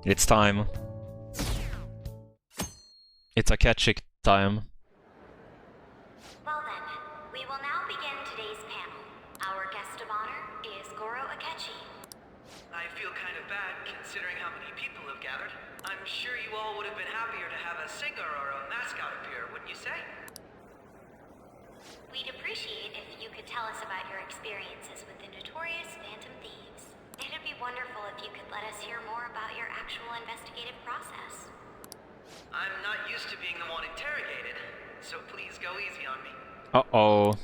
It's time. It's Akechi time. Well then, we will now begin today's panel. Our guest of honor is Goro Akechi. I feel kind of bad considering how many people have gathered. I'm sure you all would have been happier to have a singer or a mascot appear, wouldn't you say? We'd appreciate if you could tell us about your experiences with the notorious Phantom Thieves. It'd be wonderful if you could let us hear more about your actual investigative process. I'm not used to being the one interrogated, so please go easy on me. Uh-oh.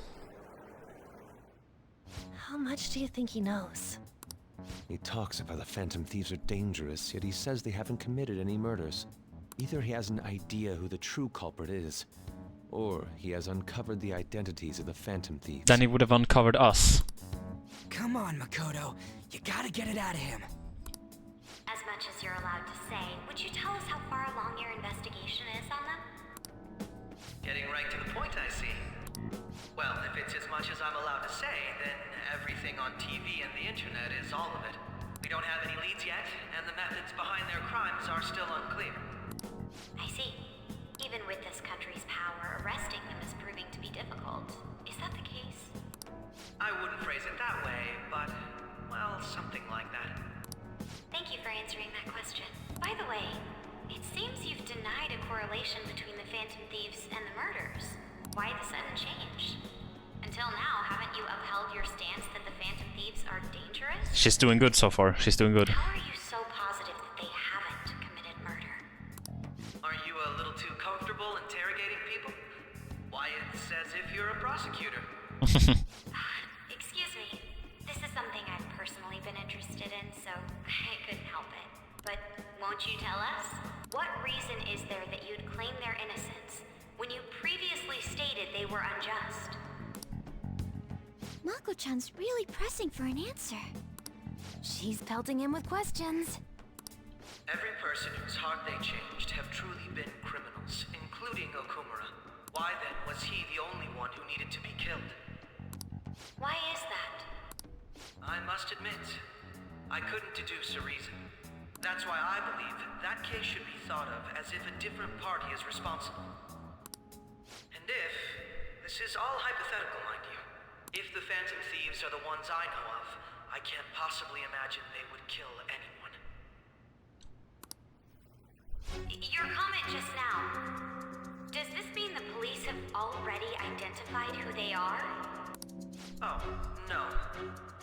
How much do you think he knows? He talks about the Phantom Thieves are dangerous, yet he says they haven't committed any murders. Either he has an idea who the true culprit is, or he has uncovered the identities of the Phantom Thieves. Then he would have uncovered us. Come on, Makoto. You gotta get it out of him. As much as you're allowed to say, would you tell us how far along your investigation is on them? Getting right to the point, I see. Well, if it's as much as I'm allowed to say, then everything on TV and the internet is all of it. We don't have any leads yet, and the methods behind their crimes are still unclear. I see. Even with this country's power, arresting them is proving to be difficult. Is that the case? I wouldn't phrase it that way, but, well, something like that. Thank you for answering that question. By the way, it seems you've denied a correlation between the Phantom Thieves and the murders. Why the sudden change? Until now, haven't you upheld your stance that the Phantom Thieves are dangerous? She's doing good so far. She's doing good. How are you so positive that they haven't committed murder? Are you a little too comfortable interrogating people? Why, it's as if you're a prosecutor. Excuse me. This is something I've personally been interested in, so I couldn't help it. But won't you tell us? What reason is there that you'd claim their innocence when you previously stated they were unjust? Mako-chan's really pressing for an answer. She's pelting him with questions. Every person whose heart they changed have truly been criminals, including Okumura. Why then was he the only one who needed to be killed? Why is that? I must admit, I couldn't deduce a reason. That's why I believe that case should be thought of as if a different party is responsible. And if, this is all hypothetical, mind you, if the Phantom Thieves are the ones I know of, I can't possibly imagine they would kill anyone. Your comment just now. Does this mean the police have already identified who they are? Oh, no.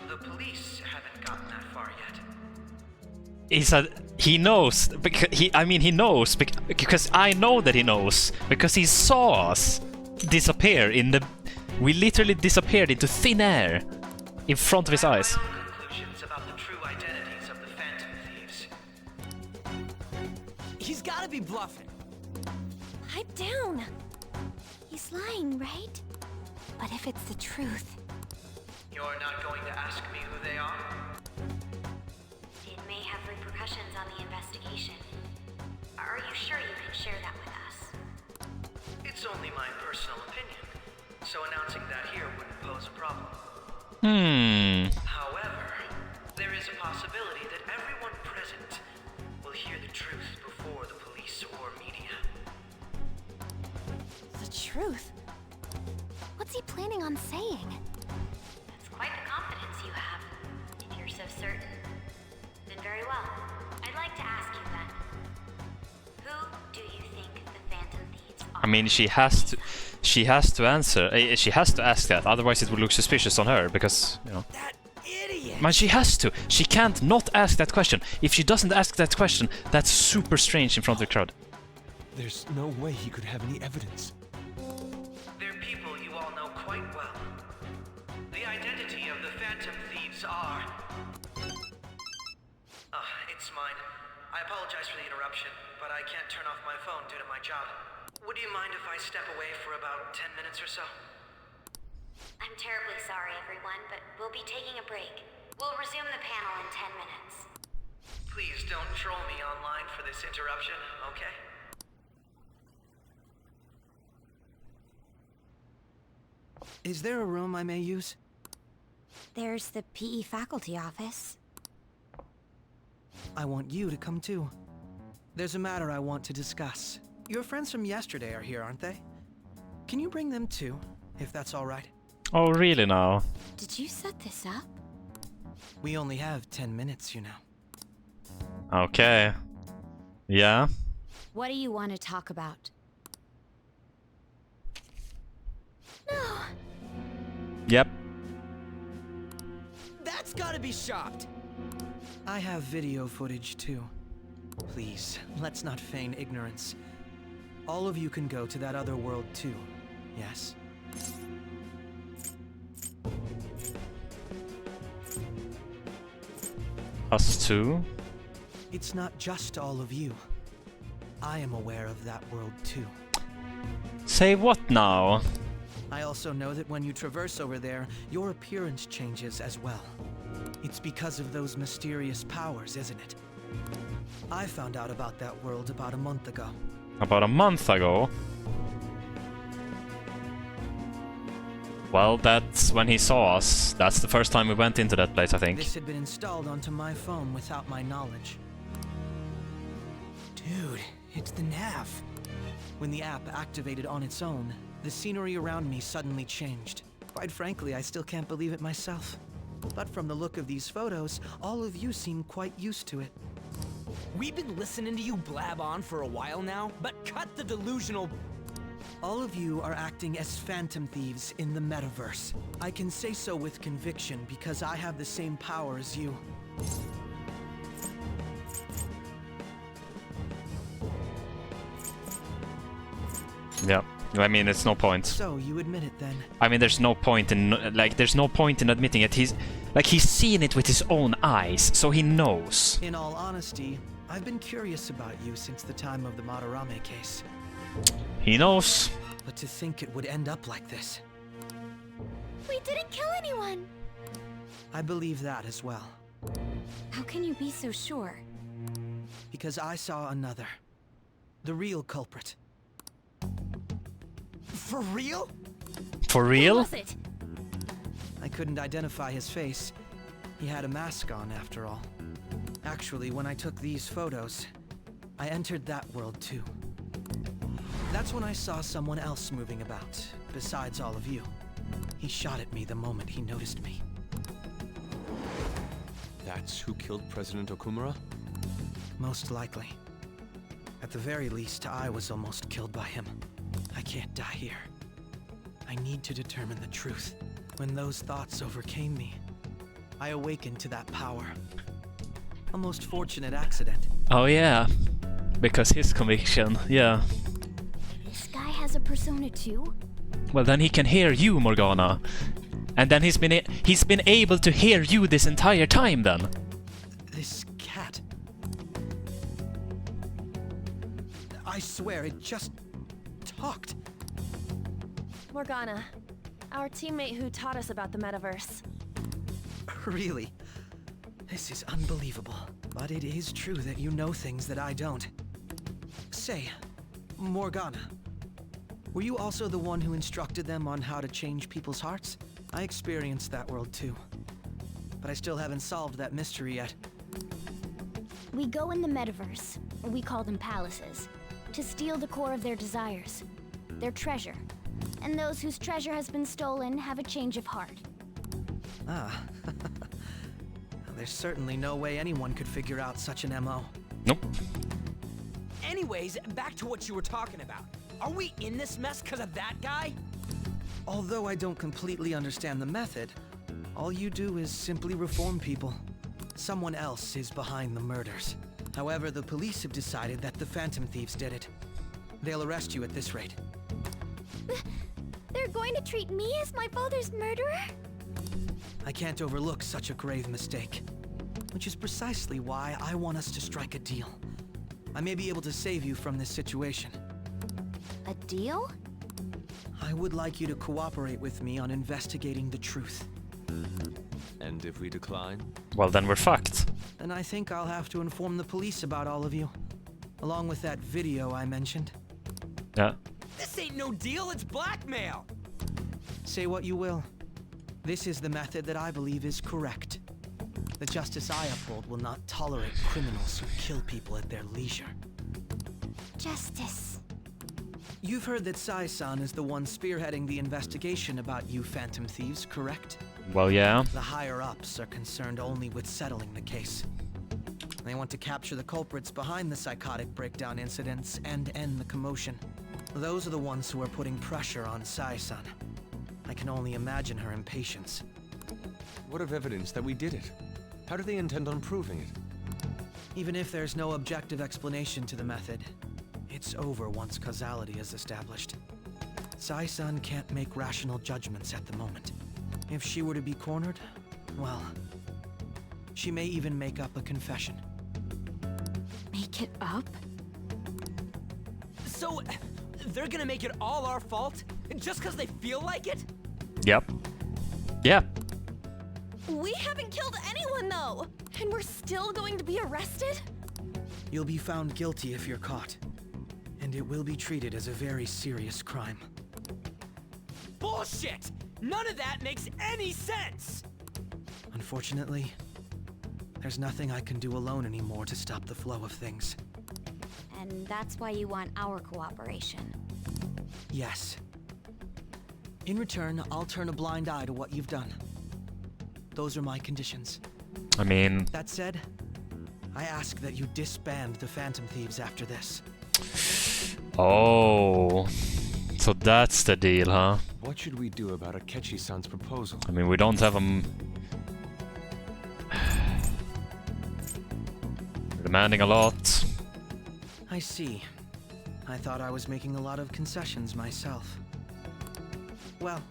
The police haven't gotten that far yet. He said he knows because he knows because I know that he knows because he saw us disappear in the. We literally disappeared into thin air in front of his eyes. I have my own conclusions about the true identities of the Phantom Thieves. He's gotta be bluffing. Pipe down. He's lying, right? But if it's the truth, You're not going to ask me who they are? It may have repercussions on the investigation. Are you sure you can share that with us? It's only my personal opinion, so announcing that here wouldn't pose a problem. However, there is a possibility that everyone present will hear the truth before the police or media. the truth. What's he planning on saying? That's quite the confidence you have. If you're so certain, then very well. I'd like to ask you then. Who do you think the Phantom Thieves are? I mean, she has to answer. She has to ask that. Otherwise, it would look suspicious on her because That idiot! Man, she has to. She can't not ask that question. If she doesn't ask that question, that's super strange in front of the crowd. There's no way he could have any evidence. They're people you all know quite well. The identity of the Phantom Thieves are... it's mine. I apologize for the interruption, but I can't turn off my phone due to my job. Would you mind if I step away for about 10 minutes or so? I'm terribly sorry, everyone, but we'll be taking a break. We'll resume the panel in 10 minutes. Please don't troll me online for this interruption, okay? Is there a room I may use? There's the PE faculty office. I want you to come too. There's a matter I want to discuss. Your friends from yesterday are here, aren't they? Can you bring them too, if that's all right? Oh, really now? Did you set this up? We only have 10 minutes, you know. Okay. Yeah. What do you want to talk about? No. Yep. That's gotta be shopped. I have video footage too. Please, let's not feign ignorance. All of you can go to that other world too, yes? Us too? It's not just all of you. I am aware of that world too. Say what now? I also know that when you traverse over there, your appearance changes as well. It's because of those mysterious powers, isn't it? I found out about that world about a month ago. About a month ago? Well, that's when he saw us. That's the first time we went into that place, I think. This had been installed onto my phone without my knowledge. Dude, it's the nav. When the app activated on its own, the scenery around me suddenly changed. Quite frankly, I still can't believe it myself. But from the look of these photos, all of you seem quite used to it. We've been listening to you blab on for a while now, but cut the delusional... All of you are acting as phantom thieves in the metaverse. I can say so with conviction because I have the same power as you. Yeah. I mean, it's no point. So, you admit it then? I mean, there's no point in admitting it. He's seen it with his own eyes, so he knows. In all honesty, I've been curious about you since the time of the Madarame case. He knows. But to think it would end up like this. We didn't kill anyone. I believe that as well. How can you be so sure? Because I saw another. The real culprit. For real? For Who real? was it? I couldn't identify his face. He had a mask on, after all. Actually, when I took these photos, I entered that world too. That's when I saw someone else moving about, besides all of you. He shot at me the moment he noticed me. That's who killed President Okumura? Most likely. At the very least, I was almost killed by him. I can't die here. I need to determine the truth. When those thoughts overcame me, I awakened to that power. A most fortunate accident. Oh yeah. Because his conviction, yeah. This guy has a persona too? Well, then he can hear you, Morgana. And then he's been able to hear you this entire time then. This cat. I swear it just talked. Morgana, our teammate who taught us about the metaverse. Really? This is unbelievable. But it is true that you know things that I don't. Say, Morgana, were you also the one who instructed them on how to change people's hearts? I experienced that world too. But I still haven't solved that mystery yet. We go in the metaverse, we call them palaces, to steal the core of their desires, their treasure. And those whose treasure has been stolen have a change of heart. Ah. There's certainly no way anyone could figure out such an MO. Nope. Anyways, back to what you were talking about. Are we in this mess because of that guy? Although I don't completely understand the method, all you do is simply reform people. Someone else is behind the murders. However, the police have decided that the Phantom Thieves did it. They'll arrest you at this rate. They're going to treat me as my father's murderer? I can't overlook such a grave mistake. Which is precisely why I want us to strike a deal. I may be able to save you from this situation. A deal? I would like you to cooperate with me on investigating the truth. And if we decline? Well, then we're fucked. Then I think I'll have to inform the police about all of you. Along with that video I mentioned. Yeah. This ain't no deal, it's blackmail! Say what you will. This is the method that I believe is correct. The justice I uphold will not tolerate criminals who kill people at their leisure. Justice. You've heard that Sai-san is the one spearheading the investigation about you Phantom Thieves, correct? Well, yeah. The higher-ups are concerned only with settling the case. They want to capture the culprits behind the psychotic breakdown incidents and end the commotion. Those are the ones who are putting pressure on Sai-san. I can only imagine her impatience. What of evidence that we did it? How do they intend on proving it? Even if there's no objective explanation to the method, it's over once causality is established. Sai-san can't make rational judgments at the moment. If she were to be cornered, well, she may even make up a confession. Make it up? So, they're gonna make it all our fault? Just because they feel like it? Yep. Yeah. We haven't killed anyone, though! And we're still going to be arrested? You'll be found guilty if you're caught. And it will be treated as a very serious crime. Bullshit! None of that makes any sense! Unfortunately, there's nothing I can do alone anymore to stop the flow of things. And that's why you want our cooperation. Yes. In return, I'll turn a blind eye to what you've done. Those are my conditions. I mean... That said, I ask that you disband the Phantom Thieves after this. Oh... So that's the deal, huh? What should we do about Akechi-san's proposal? I mean, we don't have him... demanding a lot. I see. I thought I was making a lot of concessions myself. Well,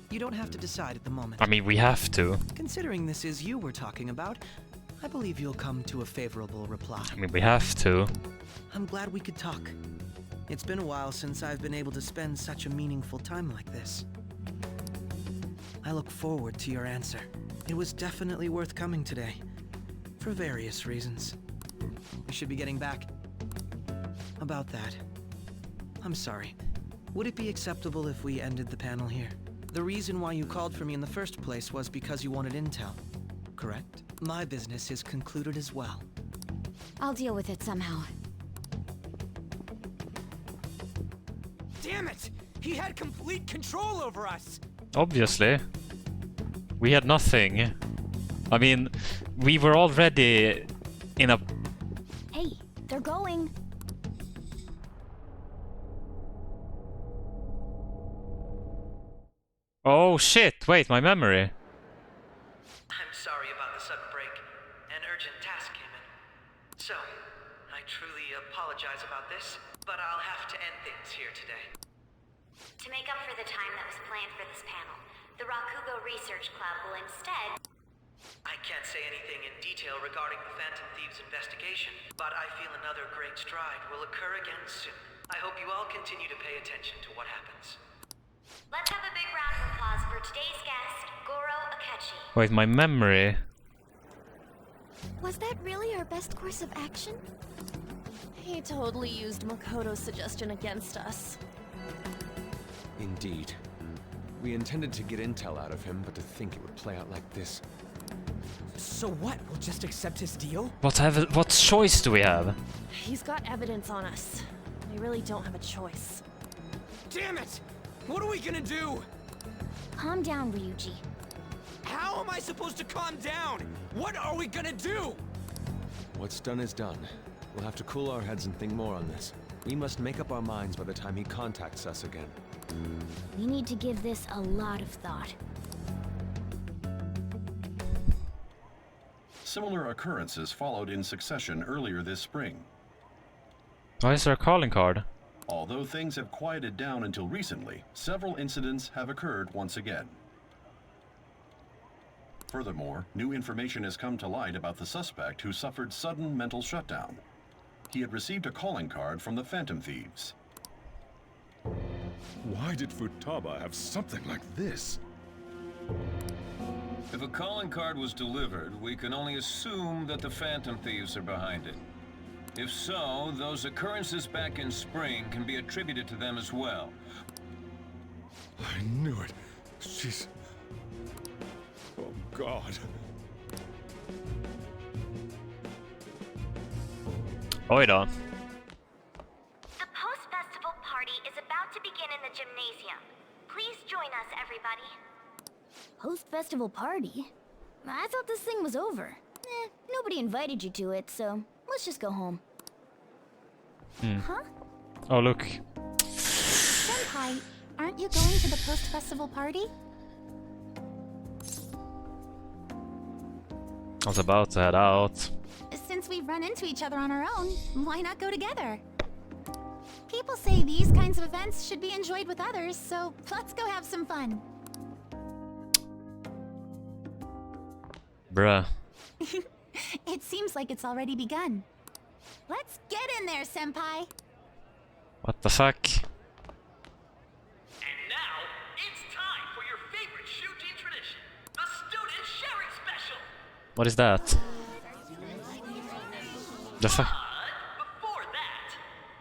you don't have to decide at the moment. I mean, we have to. Considering this is you we're talking about, I believe you'll come to a favorable reply. I mean, we have to. I'm glad we could talk. It's been a while since I've been able to spend such a meaningful time like this. I look forward to your answer. It was definitely worth coming today, for various reasons. We should be getting back. About that, I'm sorry. Would it be acceptable if we ended the panel here? The reason why you called for me in the first place was because you wanted intel, correct? My business is concluded as well. I'll deal with it somehow. Damn it! He had complete control over us! Obviously. We had nothing. I mean, we were already in a... Hey, they're going. Oh shit, wait, my memory. I'm sorry about the sudden break. An urgent task came in. So, I truly apologize about this, but I'll have to end things here today. To make up for the time that was planned for this panel, the Rakugo Research Club will instead... I can't say anything in detail regarding the Phantom Thieves investigation, but I feel another great stride will occur again soon. I hope you all continue to pay attention to what happens. Let's have a big round of applause for today's guest, Goro Akechi. Wait, my memory. Was that really our best course of action? He totally used Makoto's suggestion against us. Indeed. We intended to get intel out of him, but to think it would play out like this. So what? We'll just accept his deal? What choice do we have? He's got evidence on us. We really don't have a choice. Damn it! What are we gonna do? Calm down, Ryuji. How am I supposed to calm down? What are we gonna do? What's done is done. We'll have to cool our heads and think more on this. We must make up our minds by the time he contacts us again. We need to give this a lot of thought. Similar occurrences followed in succession earlier this spring. Why is there a calling card? Although things have quieted down until recently, several incidents have occurred once again. Furthermore, new information has come to light about the suspect who suffered sudden mental shutdown. He had received a calling card from the Phantom Thieves. Why did Futaba have something like this? If a calling card was delivered, we can only assume that the Phantom Thieves are behind it. If so, those occurrences back in spring can be attributed to them as well. I knew it. She's... Oh, God. Oj då. The post-festival party is about to begin in the gymnasium. Please join us, everybody. Post-festival party? I thought this thing was over. Nobody invited you to it, so let's just go home. Huh? Oh, look. Senpai, aren't you going to the post-festival party? I was about to head out. Since we've run into each other on our own, why not go together? People say these kinds of events should be enjoyed with others, so let's go have some fun. Bruh. It seems like it's already begun. Let's get in there, Senpai! What the fuck? And now, it's time for your favorite Shujin tradition, the student sharing special! What is that? The fuck? Before that,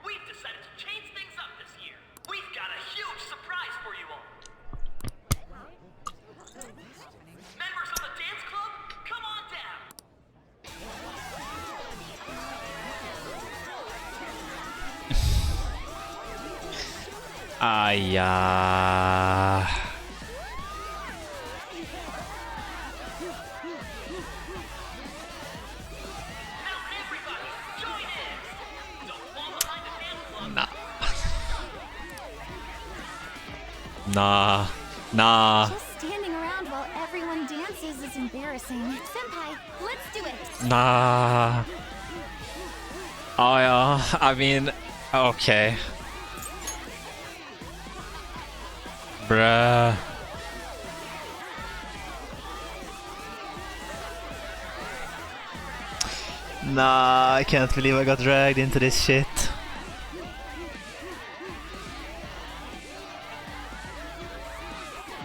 we've decided to change things up this year. We've got a huge surprise for you all. Members of the dance club, come on down. Now everybody, join in. Don't fall behind the dance club. Nah. Just standing around while everyone dances is embarrassing. Senpai, let's do it! Nah. Oh yeah, I mean, okay. Bruh. Nah, I can't believe I got dragged into this shit.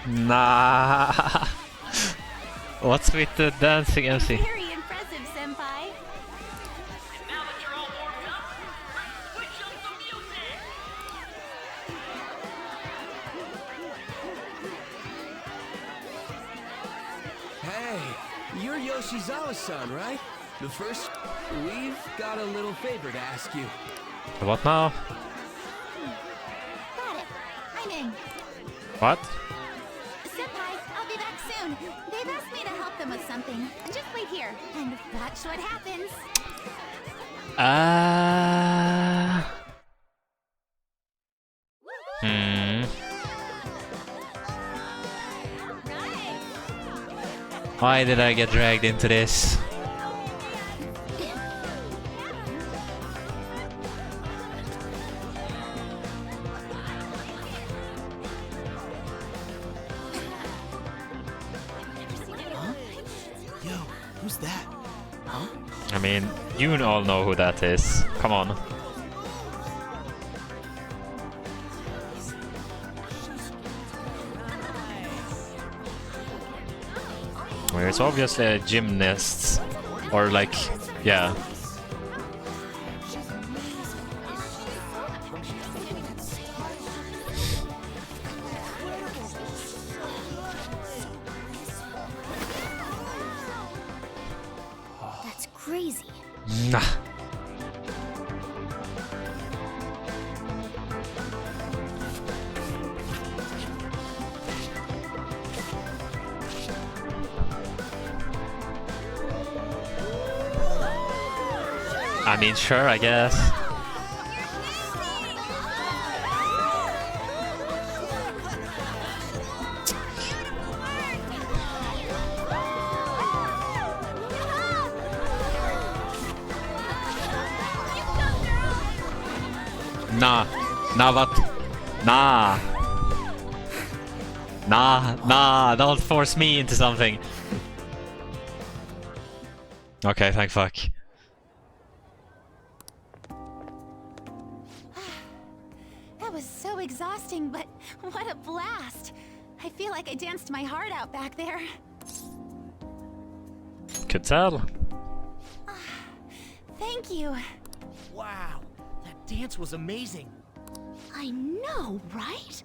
Nah. What's with the dancing MC? Very impressive, Senpai! And now that you're all warmed up, let's switch up the music. Hey, you're Yoshizawa-san, right? The first... We've got a little favor to ask you. What now? Got it! I'm in! What? Senpai, I'll be back soon. They've asked me to help them with something. Just wait here, and watch what happens. Why did I get dragged into this? Yo, who's that? Huh? I mean, you all know who that is. Come on. Well, it's obviously a gymnast. Or like, yeah. That's crazy. Nah. I mean, sure, I guess. Nah. Nah, what? Nah. Nah, don't force me into something. Okay, thank fuck. That was so exhausting, but what a blast! I feel like I danced my heart out back there. Could tell. Thank you. Wow, that dance was amazing. I know, right?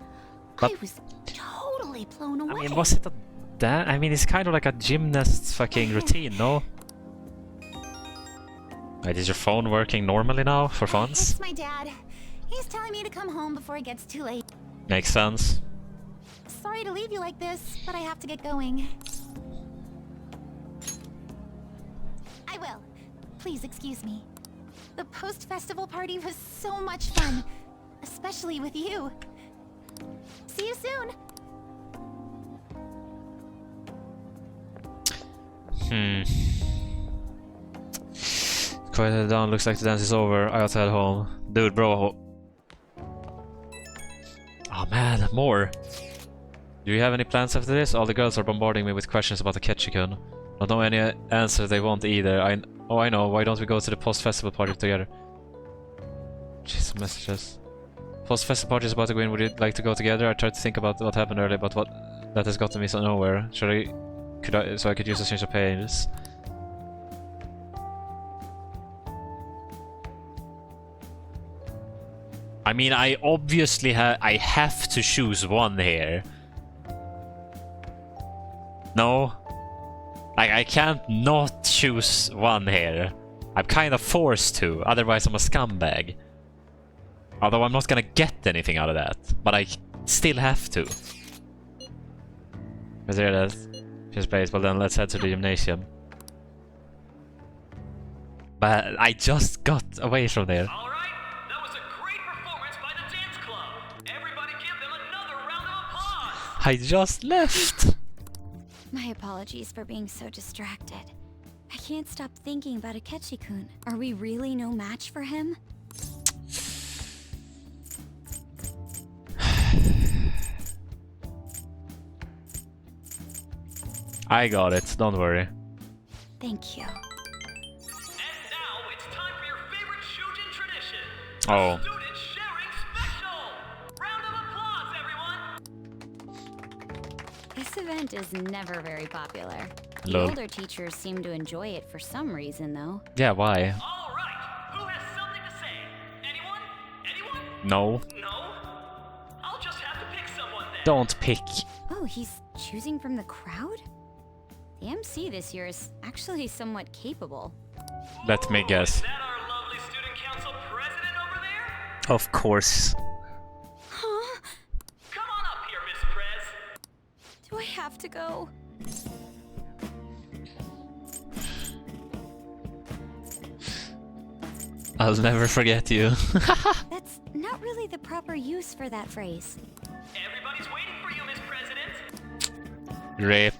But- I was totally blown away. I mean, was it a I mean, it's kind of like a gymnast's fucking routine, no? Wait, is your phone working normally now for funds? It's my dad. He's telling me to come home before it gets too late. Makes sense. Sorry to leave you like this, but I have to get going. I will. Please excuse me. The post-festival party was so much fun, especially with you. See you soon. Quieted down, looks like the dance is over. I gotta head home. Dude, bro. Oh man, more. Do you have any plans after this? All the girls are bombarding me with questions about the Ketchikun. Don't know any answer they want either. I know. Why don't we go to the post-festival party together? Jeez, messages. Post-festival party is about to go in. Would you like to go together? I tried to think about what happened earlier, but that has gotten me so nowhere. So I could use a change of pace. I mean, I obviously I have to choose one here. No? I can't not choose one here. I'm kind of forced to, otherwise I'm a scumbag. Although I'm not gonna get anything out of that, but I still have to. Is there that? Just place, well then let's head to the gymnasium. But I just got away from there. Alright, that was a great performance by the dance club. Everybody give them another round of applause. I just left. My apologies for being so distracted. I can't stop thinking about Akechi-kun. Are we really no match for him? I got it, don't worry. Thank you. And now it's time for your favorite Shujin tradition. Oh. Student sharing special. Round of applause, everyone. This event is never very popular. The Lol. older teachers seem to enjoy it for some reason, though. Yeah, why? All right, who has something to say? Anyone? Anyone? No. No? I'll just have to pick someone then. Don't pick. Oh, he's choosing from the crowd? The MC this year is actually somewhat capable. Let me guess. Is that our lovely student council president over there? Of course. Huh? Come on up here, Miss Prez. Do I have to go? I'll never forget you. That's not really the proper use for that phrase. Everybody's waiting for you, Miss President. Rip.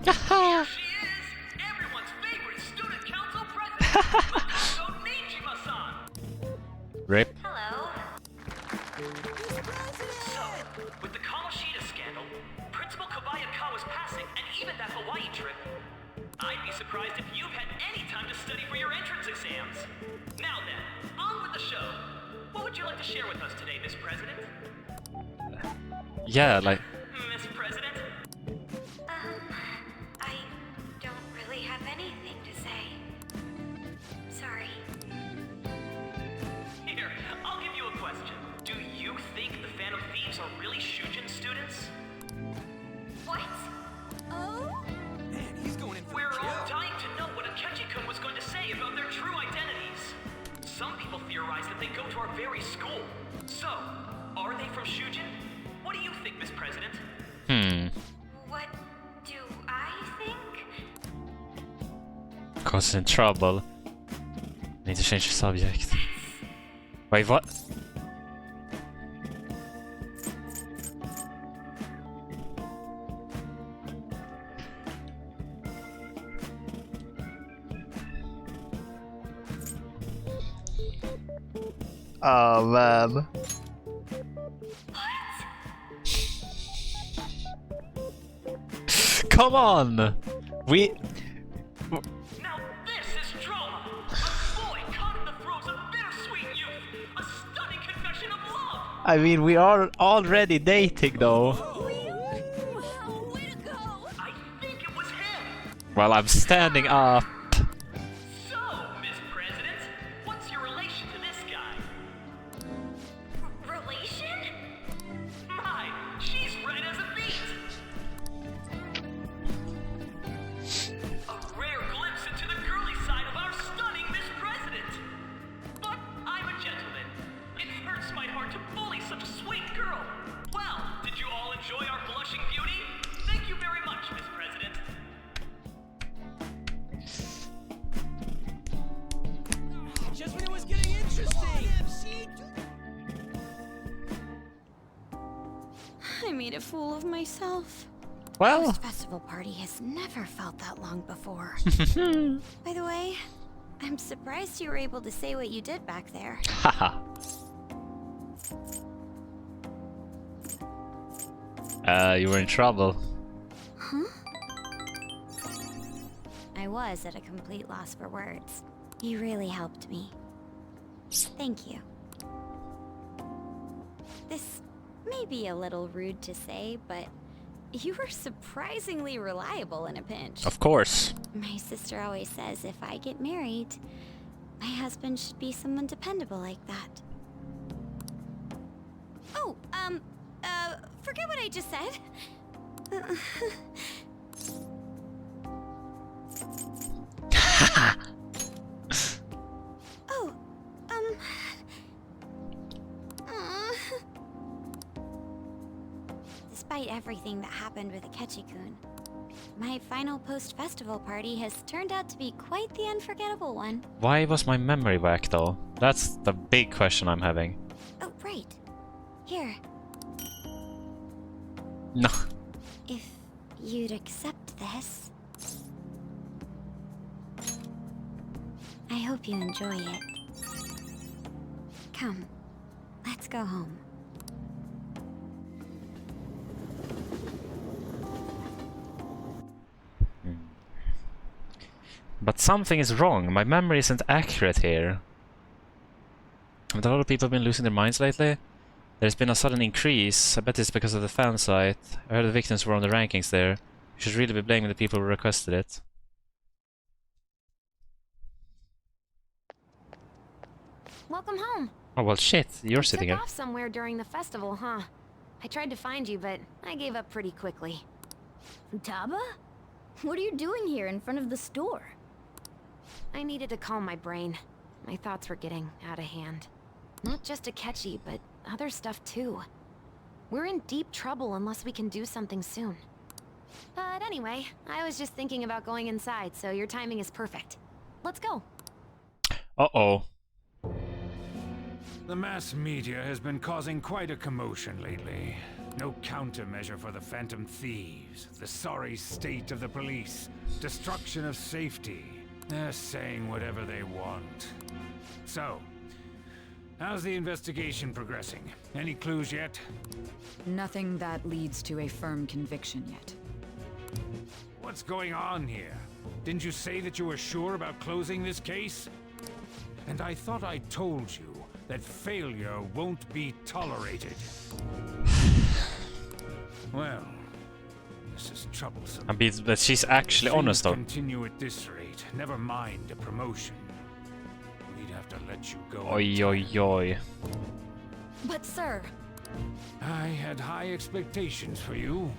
Here she is, everyone's favorite student council president, Makoto Nijima-san. Rip. Hello. So, with the Kamoshida scandal, Principal Kobayakawa's passing, and even that Hawaii trip, I'd be surprised if you've had any time to study for your entrance exams. Now then, on with the show. What would you like to share with us today, Miss President? Yeah, like... Miss President? I don't really have anything to say. Sorry. Here, I'll give you a question. Do you think the Phantom Thieves are really Shujin students? What? Oh? We're all dying to know what Akechi-kun was going to say about their true identities. Some people theorize that they go to our very school. So, are they from Shujin? What do you think, Miss President? What do I think? Cause in trouble. Need to change the subject. Wait, what? Oh man. Come on! We... Now this is drama! A boy caught in the throes of bittersweet youth! A stunning confession of love! I mean, we are already dating though. I think it was him! Well, I'm standing up. So, Miss President, what's your relation to this guy? Relation? My, she's red as a beet! A rare glimpse into the girly side of made a fool of myself. Well, Post-festival party has never felt that long before. By the way, I'm surprised you were able to say what you did back there. haha. You were in trouble. Huh? I was at a complete loss for words. You really helped me. Thank you. This may be a little rude to say, but you were surprisingly reliable in a pinch. Of course. My sister always says if I get married, my husband should be someone dependable like that. Oh, forget what I just said. Oh, Despite everything that happened with Akechi-kun, my final post-festival party has turned out to be quite the unforgettable one. Why was my memory back though? That's the big question I'm having. Oh, right. Here, No. if you'd accept this. I hope you enjoy it. Come, let's go home. But something is wrong. My memory isn't accurate here. Have a lot of people been losing their minds lately? There's been a sudden increase. I bet it's because of the fan site. I heard the victims were on the rankings there. You should really be blaming the people who requested it. Welcome home. Oh well, shit. You're sitting Took here. off somewhere during the festival, huh? I tried to find you, but I gave up pretty quickly. Futaba? What are you doing here in front of the store? I needed to calm my brain. My thoughts were getting out of hand. Not just Akechi, but other stuff too. We're in deep trouble unless we can do something soon. But anyway, I was just thinking about going inside, so your timing is perfect. Let's go. Uh-oh. The mass media has been causing quite a commotion lately. No countermeasure for the Phantom Thieves, the sorry state of the police, destruction of safety. They're saying whatever they want. So, how's the investigation progressing? Any clues yet? Nothing that leads to a firm conviction yet. What's going on here? Didn't you say that you were sure about closing this case? And I thought I told you that failure won't be tolerated. Well, this is troublesome. But she's actually honest though. Continue at this rate. Never mind a promotion. We'd have to let you go. Oi, oi, oi. But sir... I had high expectations for you.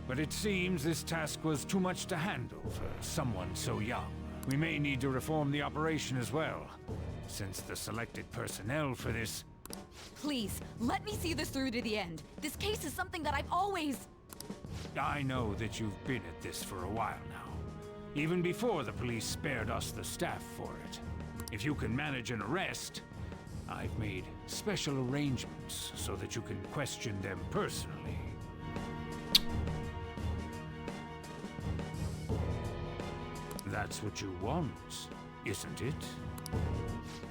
But it seems this task was too much to handle for someone so young. We may need to reform the operation as well, since the selected personnel for this... Please, let me see this through to the end. This case is something that I've always... I know that you've been at this for a while now. Even before the police spared us the staff for it. If you can manage an arrest, I've made special arrangements so that you can question them personally. That's what you want, isn't it?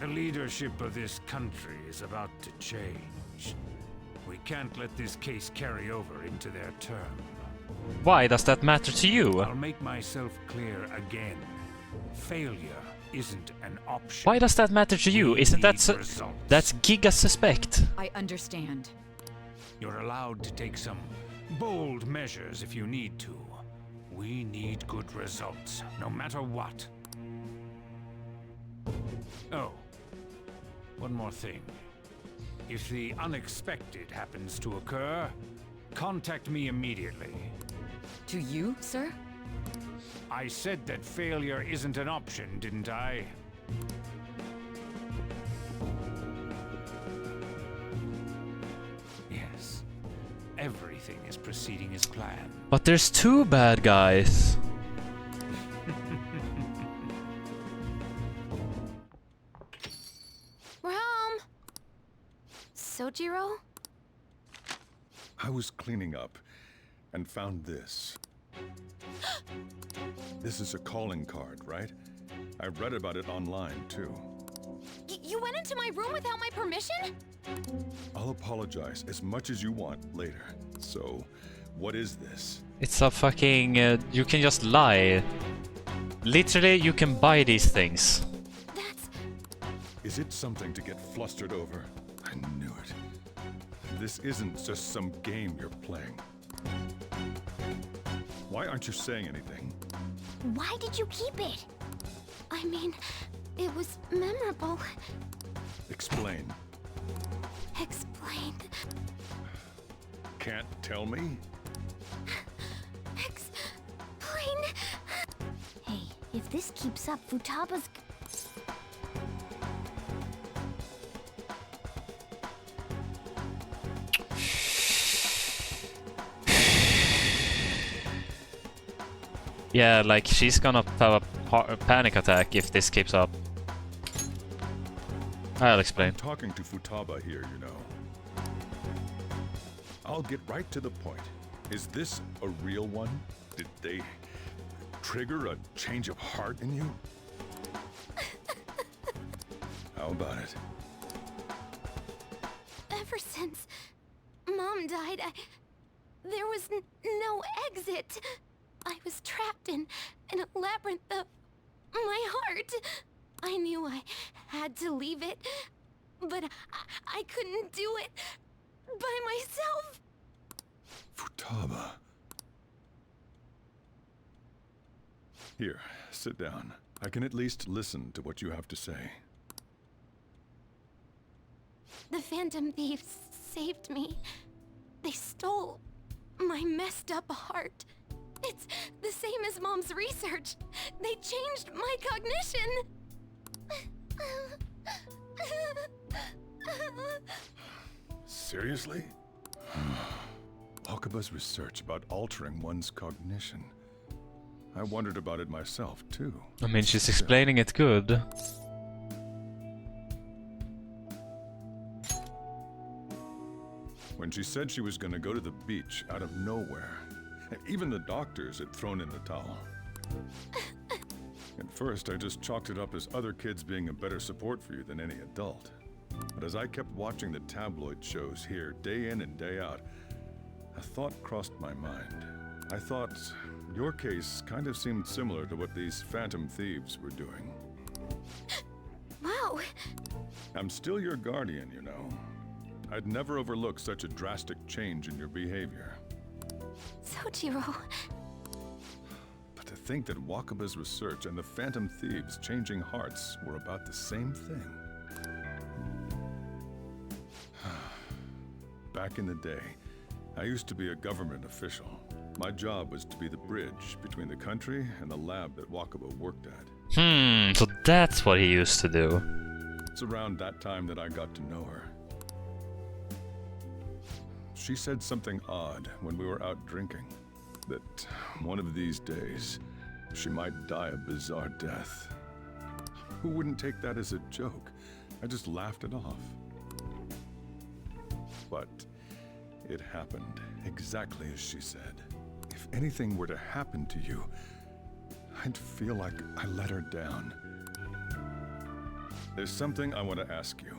The leadership of this country is about to change. We can't let this case carry over into their term. Why does that matter to you? I'll make myself clear again. Failure isn't an option. Why does that matter to you? Isn't that that's giga suspect? I understand. You're allowed to take some bold measures if you need to. We need good results, no matter what. Oh, one more thing. If the unexpected happens to occur, contact me immediately. To you, sir? I said that failure isn't an option, didn't I? Yes. Everything is proceeding as planned. But there's two bad guys. We're home. Sojiro? I was cleaning up and found this. This is a calling card, right? I read about it online, too. You went into my room without my permission? I'll apologize as much as you want later. So, what is this? It's a fucking... you can just lie. Literally, you can buy these things. Is it something to get flustered over? I knew it. This isn't just some game you're playing. Why aren't you saying anything? Why did you keep it? I mean, it was memorable. Explain. Explain. Can't tell me? Explain. Hey, if this keeps up, Futaba's... Yeah, like she's gonna have a panic attack if this keeps up. I'll explain. I'm talking to Futaba here, you know. I'll get right to the point. Is this a real one? Did they trigger a change of heart in you? How about it? Ever since Mom died, there was no exit. I was trapped in a labyrinth of my heart. I knew I had to leave it, but I couldn't do it by myself. Futaba. Here, sit down. I can at least listen to what you have to say. The Phantom Thieves saved me. They stole my messed up heart. It's the same as Mom's research. They changed my cognition. Seriously? Wakaba's research about altering one's cognition. I wondered about it myself, too. I mean, she's explaining it good. When she said she was going to go to the beach out of nowhere, and even the doctors had thrown in the towel. At first, I just chalked it up as other kids being a better support for you than any adult. But as I kept watching the tabloid shows here, day in and day out, a thought crossed my mind. I thought your case kind of seemed similar to what these Phantom Thieves were doing. Wow. I'm still your guardian, you know. I'd never overlook such a drastic change in your behavior. Sojiro. But to think that Wakaba's research and the Phantom Thieves changing hearts were about the same thing. Back in the day, I used to be a government official. My job was to be the bridge between the country and the lab that Wakaba worked at. So that's what he used to do. It's around that time that I got to know her. She said something odd when we were out drinking. That one of these days, she might die a bizarre death. Who wouldn't take that as a joke? I just laughed it off. But it happened exactly as she said. If anything were to happen to you, I'd feel like I let her down. There's something I want to ask you.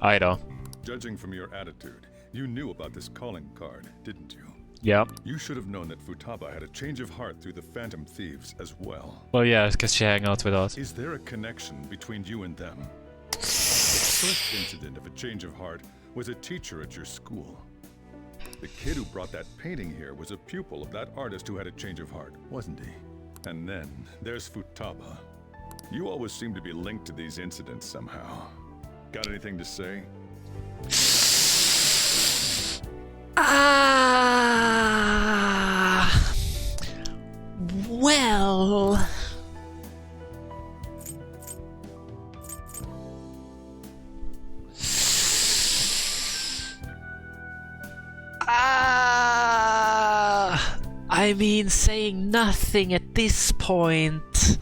Ida. Judging from your attitude, you knew about this calling card, didn't you? Yeah. You should have known that Futaba had a change of heart through the Phantom Thieves as well. Well, yeah, because she hang out with us. Is there a connection between you and them? The first incident of a change of heart was a teacher at your school. The kid who brought that painting here was a pupil of that artist who had a change of heart, wasn't he? And then there's Futaba. You always seem to be linked to these incidents somehow. Got anything to say? Well... I mean, saying nothing at this point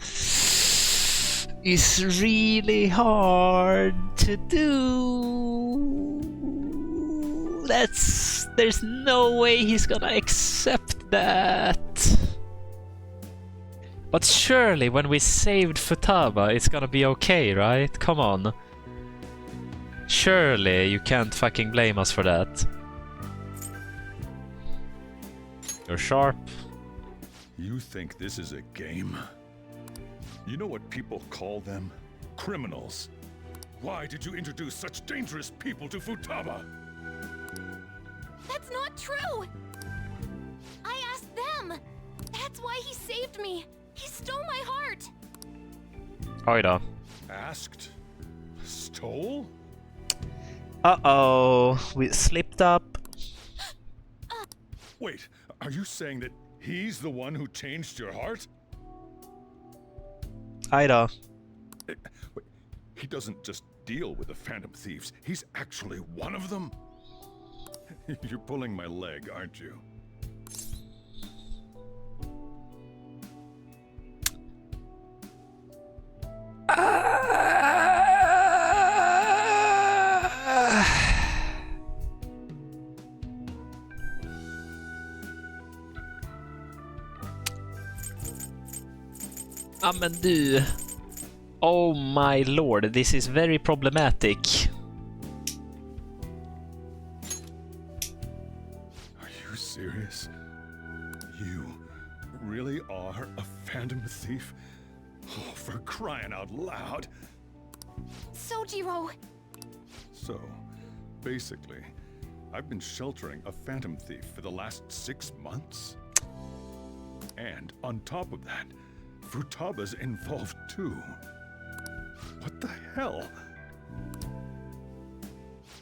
is really hard to do. There's no way he's gonna accept that. But surely when we saved Futaba, it's gonna be okay, right? Come on. Surely you can't fucking blame us for that. You're sharp. You think this is a game? You know what people call them? Criminals. Why did you introduce such dangerous people to Futaba? That's not true! I asked them! That's why he saved me! He stole my heart! Oj då. Asked? Stole? Uh-oh. We slipped up. Wait, are you saying that he's the one who changed your heart? Aj då. Wait, he doesn't just deal with the Phantom Thieves. He's actually one of them? You're pulling my leg, aren't you? Ja men du. Oh my lord, this is very problematic. Are you serious? You really are a Phantom Thief? Oh, for crying out loud. Sojiro! So, basically, I've been sheltering a Phantom Thief for the last 6 months. And on top of that, Futaba's involved too. What the hell?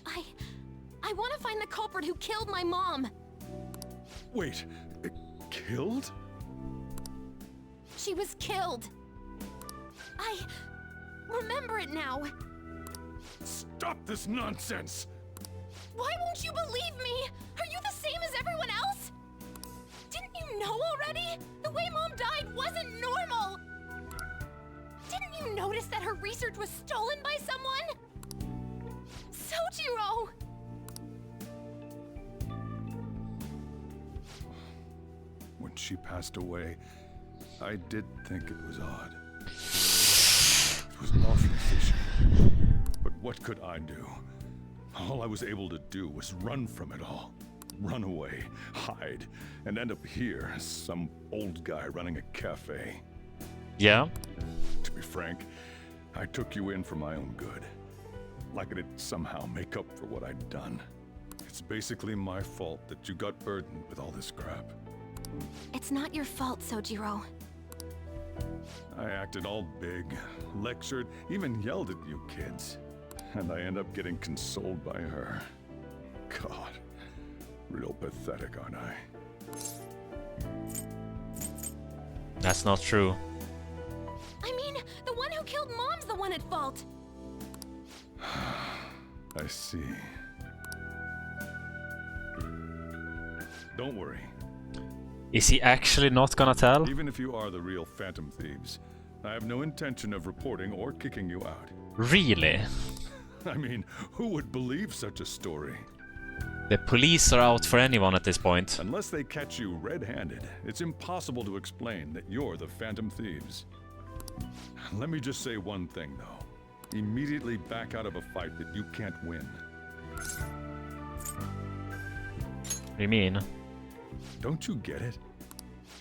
I want to find the culprit who killed my mom! Wait, killed? She was killed! I remember it now! Stop this nonsense! Why won't you believe me? Are you the same as everyone else? Didn't you know already? The way Mom died wasn't normal! Didn't you notice that her research was stolen by someone? Sojiro! When she passed away, I did think it was odd. It was awfully fishy. But what could I do? All I was able to do was run from it all. Run away, hide, and end up here as some old guy running a cafe. Yeah? To be frank, I took you in for my own good. Like it'd somehow make up for what I'd done. It's basically my fault that you got burdened with all this crap. It's not your fault, Sojiro. I acted all big, lectured, even yelled at you kids. And I end up getting consoled by her. God, real pathetic, aren't I? That's not true. I mean, the one who killed Mom's the one at fault! I see. Don't worry. Is he actually not gonna tell? Even if you are the real Phantom Thieves, I have no intention of reporting or kicking you out. Really? I mean, who would believe such a story? The police are out for anyone at this point. Unless they catch you red-handed, it's impossible to explain that you're the Phantom Thieves. Let me just say one thing, though. Immediately back out of a fight that you can't win. What do you mean? Don't you get it?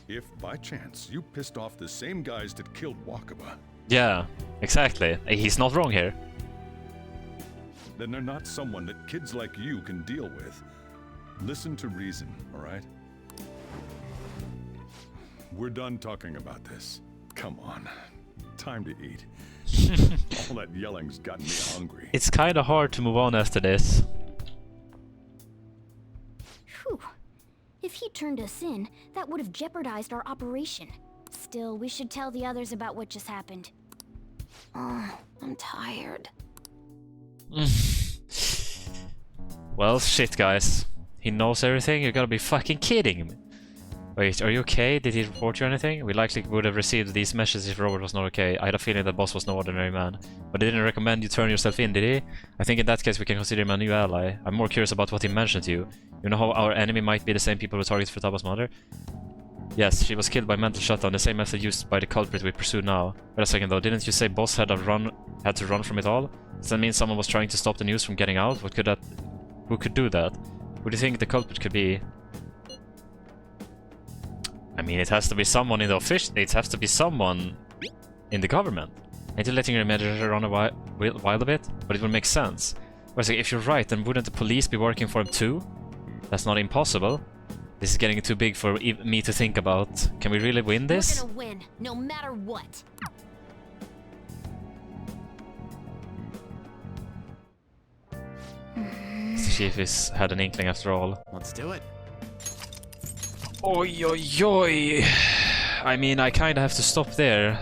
If, by chance, you pissed off the same guys that killed Wakaba... Yeah, exactly. He's not wrong here. Then they're not someone that kids like you can deal with. Listen to reason, all right? We're done talking about this. Come on. Time to eat. All that yelling's gotten me hungry. It's kinda hard to move on after this. Whew. If he turned us in, that would have jeopardized our operation. Still, we should tell the others about what just happened. Oh, I'm tired. Well, shit, guys. He knows everything? You gotta be fucking kidding me. Wait, are you okay? Did he report you or anything? We likely would have received these messages if Robert was not okay. I had a feeling that boss was no ordinary man. But he didn't recommend you turn yourself in, did he? I think in that case we can consider him a new ally. I'm more curious about what he mentioned to you. You know how our enemy might be the same people who targeted Futaba's mother? Yes, she was killed by mental shutdown, the same method used by the culprit we pursue now. Wait a second though, didn't you say boss had to run from it all? Does that mean someone was trying to stop the news from getting out? Who could do that? Who do you think the culprit could be? I mean, it has to be someone in the it has to be someone in the government. Ain't you letting your imagination run wild a bit? But it would make sense. Wait, if you're right, then wouldn't the police be working for him too? That's not impossible. This is getting too big for me to think about. Can we really win this? We're gonna win, no matter what. The chief has had an inkling after all. Let's do it. Oi, oi, oi. I mean, I kinda have to stop there.